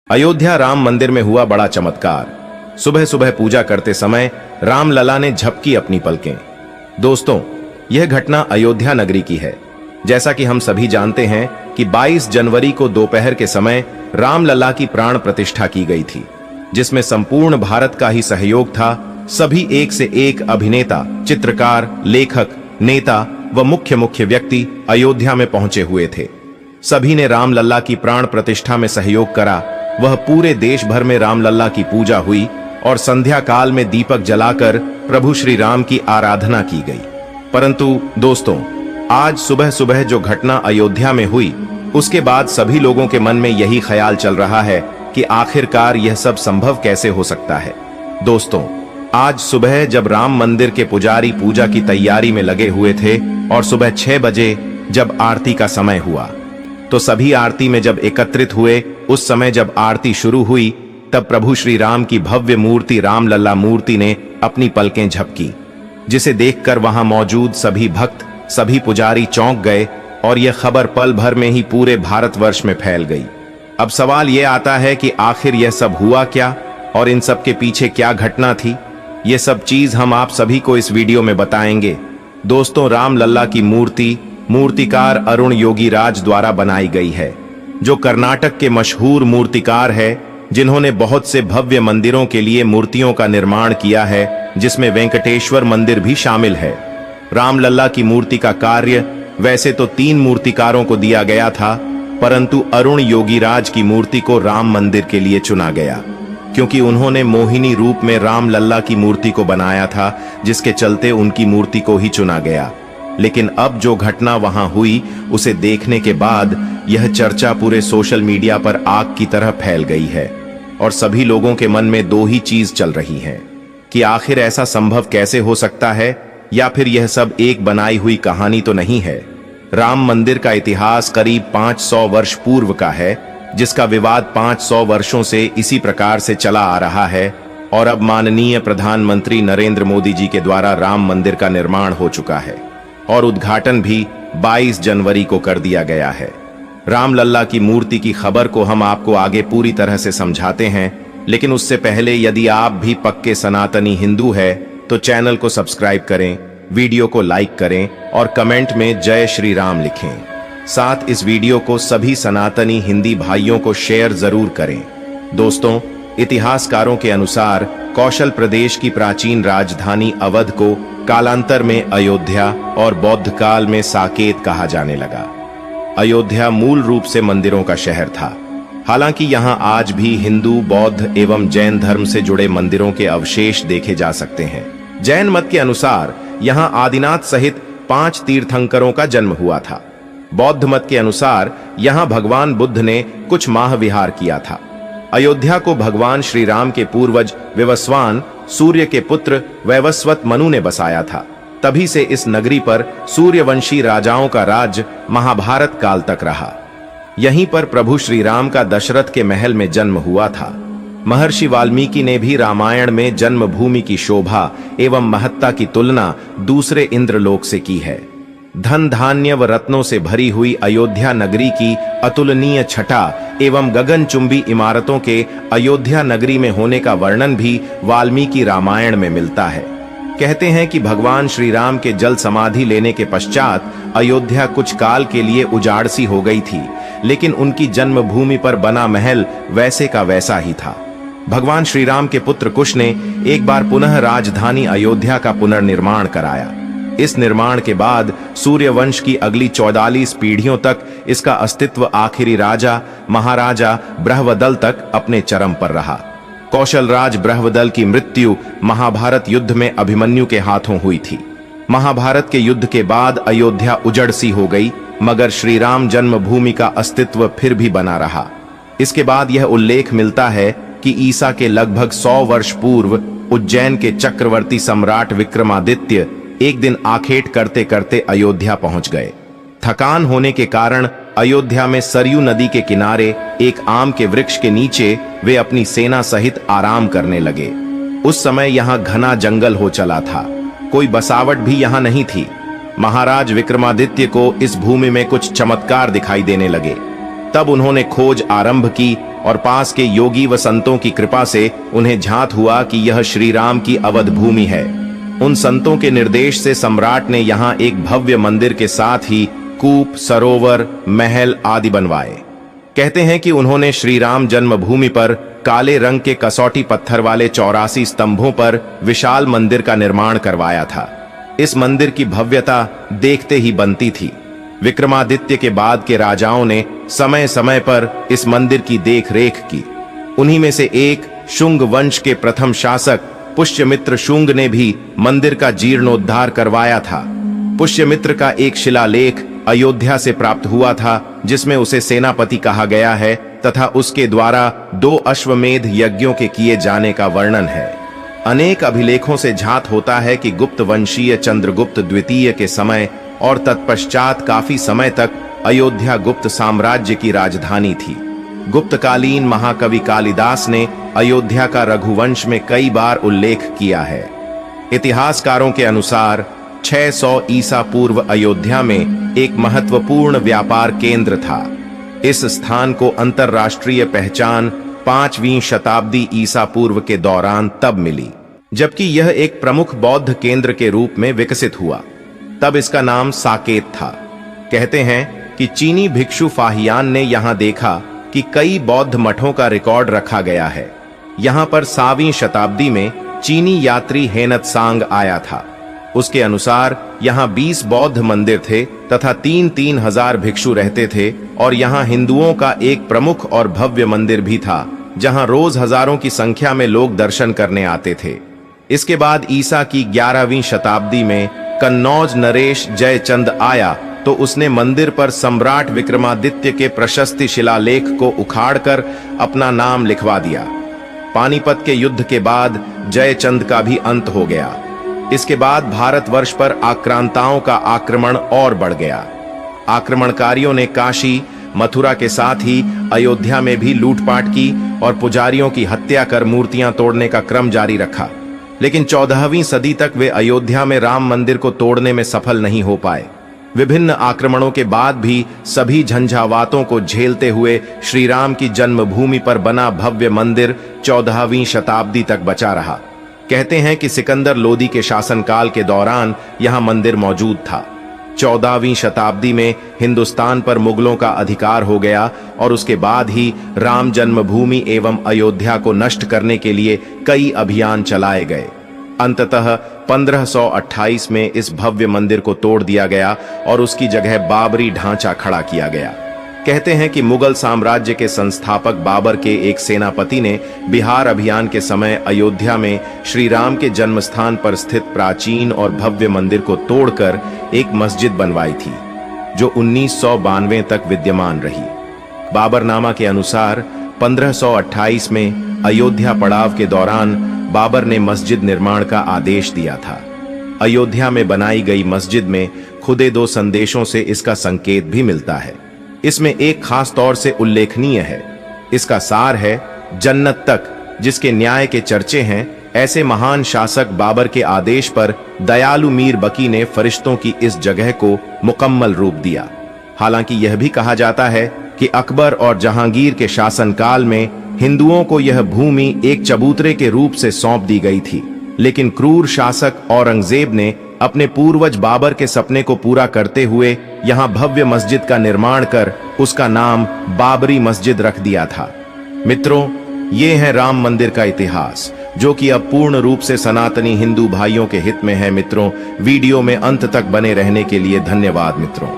अयोध्या राम मंदिर में हुआ बड़ा चमत्कार। सुबह सुबह पूजा करते समय राम लला ने झपकी अपनी पलकें। दोस्तों, यह घटना अयोध्या नगरी की है। जैसा कि हम सभी जानते हैं कि 22 जनवरी को दोपहर के समय राम लला की प्राण प्रतिष्ठा की गई थी, जिसमें संपूर्ण भारत का ही सहयोग था। सभी एक से एक अभिनेता, चित्रकार, लेखक, नेता व मुख्य व्यक्ति अयोध्या में पहुंचे हुए थे। सभी ने राम लला की प्राण प्रतिष्ठा में सहयोग करा। वह पूरे देश भर में राम लला की पूजा हुई और संध्या काल में दीपक जलाकर प्रभु श्री राम की आराधना की गई। परंतु दोस्तों, आज सुबह सुबह जो घटना अयोध्या में हुई, उसके बाद सभी लोगों के मन में यही ख्याल चल रहा है कि आखिरकार यह सब संभव कैसे हो सकता है। दोस्तों, आज सुबह जब राम मंदिर के पुजारी पूजा की तैयारी में लगे हुए थे और सुबह 6 बजे जब आरती का समय हुआ, तो सभी आरती में जब एकत्रित हुए, उस समय जब आरती शुरू हुई, तब प्रभु श्री राम की भव्य मूर्ति राम लला मूर्ति ने अपनी पलकें झपकी, जिसे देखकर वहां मौजूद सभी भक्त, सभी पुजारी चौंक गए और यह खबर पल भर में ही पूरे भारतवर्ष में फैल गई। अब सवाल यह आता है कि आखिर यह सब हुआ क्या और इन सब के पीछे क्या घटना थी। ये सब चीज हम आप सभी को इस वीडियो में बताएंगे। दोस्तों, राम लला की मूर्ति मूर्तिकार अरुण योगीराज द्वारा बनाई गई है, जो कर्नाटक के मशहूर मूर्तिकार है, जिन्होंने बहुत से भव्य मंदिरों के लिए मूर्तियों का निर्माण किया है, जिसमें वेंकटेश्वर मंदिर भी शामिल है। राम लला की मूर्ति का कार्य वैसे तो 3 मूर्तिकारों को दिया गया था, परंतु अरुण योगीराज की मूर्ति को राम मंदिर के लिए चुना गया, क्योंकि उन्होंने मोहिनी रूप में राम लला की मूर्ति को बनाया था, जिसके चलते उनकी मूर्ति को ही चुना गया। लेकिन अब जो घटना वहां हुई, उसे देखने के बाद यह चर्चा पूरे सोशल मीडिया पर आग की तरह फैल गई है और सभी लोगों के मन में 2 ही चीज चल रही हैं कि आखिर ऐसा संभव कैसे हो सकता है, या फिर यह सब एक बनाई हुई कहानी तो नहीं है। राम मंदिर का इतिहास करीब 500 वर्ष पूर्व का है, जिसका विवाद 500 वर्षों से इसी प्रकार से चला आ रहा है और अब माननीय प्रधानमंत्री नरेंद्र मोदी जी के द्वारा राम मंदिर का निर्माण हो चुका है और उद्घाटन भी 22 जनवरी को कर दिया गया है। राम लला की मूर्ति की खबर को हम आपको आगे पूरी तरह से समझाते हैं, लेकिन उससे पहले यदि आप भी पक्के सनातनी हिंदू है तो चैनल को सब्सक्राइब करें, वीडियो को लाइक करें और कमेंट में जय श्री राम लिखें। साथ इस वीडियो को सभी सनातनी हिंदी भाइयों को शेयर जरूर करें। दोस्तों, इतिहासकारों के अनुसार कौशल प्रदेश की प्राचीन राजधानी अवध को कालांतर में अयोध्या और बौद्ध काल में साकेत कहा जाने लगा। अयोध्या मूल रूप से मंदिरों का शहर था। हालांकि यहां आज भी हिंदू, बौद्ध एवं जैन धर्म से जुड़े मंदिरों के अवशेष देखे जा सकते हैं। जैन मत के अनुसार यहां आदिनाथ सहित 5 तीर्थंकरों का जन्म हुआ था। बौद्ध मत के अनुसार यहां भगवान बुद्ध ने कुछ माह विहार किया था। अयोध्या को भगवान श्री राम के पूर्वज विवस्वान, सूर्य के पुत्र वैवस्वत मनु ने बसाया था। तभी से इस नगरी पर सूर्यवंशी राजाओं का राज्य महाभारत काल तक रहा। यहीं पर प्रभु श्री राम का दशरथ के महल में जन्म हुआ था। महर्षि वाल्मीकि ने भी रामायण में जन्मभूमि की शोभा एवं महत्ता की तुलना दूसरे इंद्रलोक से की है। धन धान्य व रत्नों से भरी हुई अयोध्या नगरी की अतुलनीय छटा एवं गगनचुंबी इमारतों के अयोध्या नगरी में होने का वर्णन भी वाल्मीकि रामायण में मिलता है। कहते हैं कि भगवान श्री राम के जल समाधि लेने के पश्चात अयोध्या कुछ काल के लिए उजाड़ सी हो गई थी, लेकिन उनकी जन्मभूमि पर बना महल वैसे का वैसा ही था। भगवान श्री राम के पुत्र कुश ने एक बार पुनः राजधानी अयोध्या का पुनर्निर्माण कराया। इस निर्माण के बाद सूर्यवंश की अगली 44 पीढ़ियों तक इसका अस्तित्व आखिरी राजा महाराजा बृहदल तक अपने चरम पर रहा। कौशल राज बृहदल की मृत्यु महाभारत युद्ध में अभिमन्यु के हाथों हुई थी। महाभारत के युद्ध के बाद अयोध्या उजड़ सी हो गई, मगर श्री राम जन्मभूमि का अस्तित्व फिर भी बना रहा। इसके बाद यह उल्लेख मिलता है कि ईसा के लगभग 100 वर्ष पूर्व उज्जैन के चक्रवर्ती सम्राट विक्रमादित्य एक दिन आखेट करते करते अयोध्या पहुंच गए। थकान होने के कारण अयोध्या में सरयू नदी के किनारे एक आम के वृक्ष के नीचे वे अपनी सेना सहित आराम करने लगे। उस समय यहाँ घना जंगल हो चला था, कोई बसावट भी यहाँ नहीं थी। महाराज विक्रमादित्य को इस भूमि में कुछ चमत्कार दिखाई देने लगे। तब उन्होंने खोज आरंभ की और पास के योगी व संतों की कृपा से उन्हें ज्ञात हुआ कि यह श्री राम की अवध भूमि है। उन संतों के निर्देश से सम्राट ने यहाँ एक भव्य मंदिर के साथ ही कूप, सरोवर, महल आदि बनवाए। कहते हैं कि उन्होंने श्री राम जन्मभूमि पर काले रंग के कसौटी पत्थर वाले 84 स्तंभों पर विशाल मंदिर का निर्माण करवाया था। इस मंदिर की भव्यता देखते ही बनती थी। विक्रमादित्य के बाद के राजाओं ने समय समय पर इस मंदिर की देख रेख की। उन्हीं में से एक शुंग वंश के प्रथम शासक पुष्यमित्र शुंग ने भी मंदिर का जीर्णोद्धार करवाया था। पुष्यमित्र का एक शिलालेख अयोध्या से प्राप्त हुआ था, जिसमें उसे सेनापति कहा गया है तथा उसके द्वारा 2 अश्वमेध यज्ञों के किए जाने का वर्णन है। अनेक अभिलेखों से ज्ञात होता है कि गुप्त वंशीय चंद्रगुप्त द्वितीय के समय और तत्पश्चात काफी समय तक अयोध्या गुप्त साम्राज्य की राजधानी थी। गुप्तकालीन महाकवि कालिदास ने अयोध्या का रघुवंश में कई बार उल्लेख किया है। इतिहासकारों के अनुसार 600 ईसा पूर्व अयोध्या में एक महत्वपूर्ण व्यापार केंद्र था। इस स्थान को अंतरराष्ट्रीय पहचान 5वीं शताब्दी ईसा पूर्व के दौरान तब मिली, जबकि यह एक प्रमुख बौद्ध केंद्र के रूप में विकसित हुआ। तब इसका नाम साकेत था। कहते हैं कि चीनी भिक्षु फाहियान ने यहां देखा कि कई बौद्ध मठों का रिकॉर्ड रखा गया है। यहां पर 7वीं शताब्दी में चीनी यात्री हेनत्सांग आया था। उसके अनुसार यहाँ 20 बौद्ध मंदिर थे तथा 3-3 हजार भिक्षु रहते थे और यहाँ हिंदुओं का एक प्रमुख और भव्य मंदिर भी था, जहाँ रोज हजारों की संख्या में लोग दर्शन करने आते थे। इसके बाद ईसा की 11वीं शताब्दी में कन्नौज नरेश जयचंद आया तो उसने मंदिर पर सम्राट विक्रमादित्य के प्रशस्ति शिलालेख को उखाड़कर अपना नाम लिखवा दिया। पानीपत के युद्ध के बाद जयचंद का भी अंत हो गया। इसके बाद भारतवर्ष पर आक्रांताओं का आक्रमण और बढ़ गया। आक्रमणकारियों ने काशी, मथुरा के साथ ही अयोध्या में भी लूटपाट की और पुजारियों की हत्या कर मूर्तियां तोड़ने का क्रम जारी रखा। लेकिन 14वीं सदी तक वे अयोध्या में राम मंदिर को तोड़ने में सफल नहीं हो पाए। विभिन्न आक्रमणों के बाद भी सभी झंझावातों को झेलते हुए श्री राम की जन्मभूमि पर बना भव्य मंदिर 14वीं शताब्दी तक बचा रहा। कहते हैं कि सिकंदर लोदी के शासनकाल के दौरान यहां मंदिर मौजूद था। 14वीं शताब्दी में हिंदुस्तान पर मुगलों का अधिकार हो गया और उसके बाद ही राम जन्मभूमि एवं अयोध्या को नष्ट करने के लिए कई अभियान चलाए गए। अंततः 1528 में इस भव्य मंदिर को तोड़ दिया गया और उसकी जगह बाबरी ढांचा खड़ा किया गया। कहते हैं कि मुगल साम्राज्य के संस्थापक बाबर के एक सेनापति ने बिहार अभियान के समय अयोध्या में श्री राम के जन्मस्थान पर स्थित प्राचीन और भव्य मंदिर को तोड़कर एक मस्जिद बनवाई थी, जो 1992 तक विद्यमान रही। बाबरनामा के अनुसार 1528 में अयोध्या पड़ाव के दौरान बाबर ने मस्जिद निर्माण का आदेश दिया था। अयोध्या में बनाई गई मस्जिद में खुदे 2 संदेशों से इसका संकेत भी मिलता है। इसमें एक खास तौर से उल्लेखनीय है। इसका सार है जन्नत तक, जिसके न्याय के चर्चे हैं। ऐसे महान शासक बाबर के आदेश पर दयालु मीर बकी ने फरिश्तों की इस जगह को मुकम्मल रूप दिया। हालांकि यह भी कहा जाता है कि अकबर और जहांगीर के शासनकाल में हिंदुओं को यह भूमि एक चबूतरे के रूप से सौंप दी गई थी, लेकिन क्रूर शासक औरंगजेब ने अपने पूर्वज बाबर के सपने को पूरा करते हुए यहाँ भव्य मस्जिद का निर्माण कर उसका नाम बाबरी मस्जिद रख दिया था। मित्रों, ये है राम मंदिर का इतिहास, जो कि अब पूर्ण रूप से सनातनी हिंदू भाइयों के हित में है। मित्रों, वीडियो में अंत तक बने रहने के लिए धन्यवाद। मित्रों।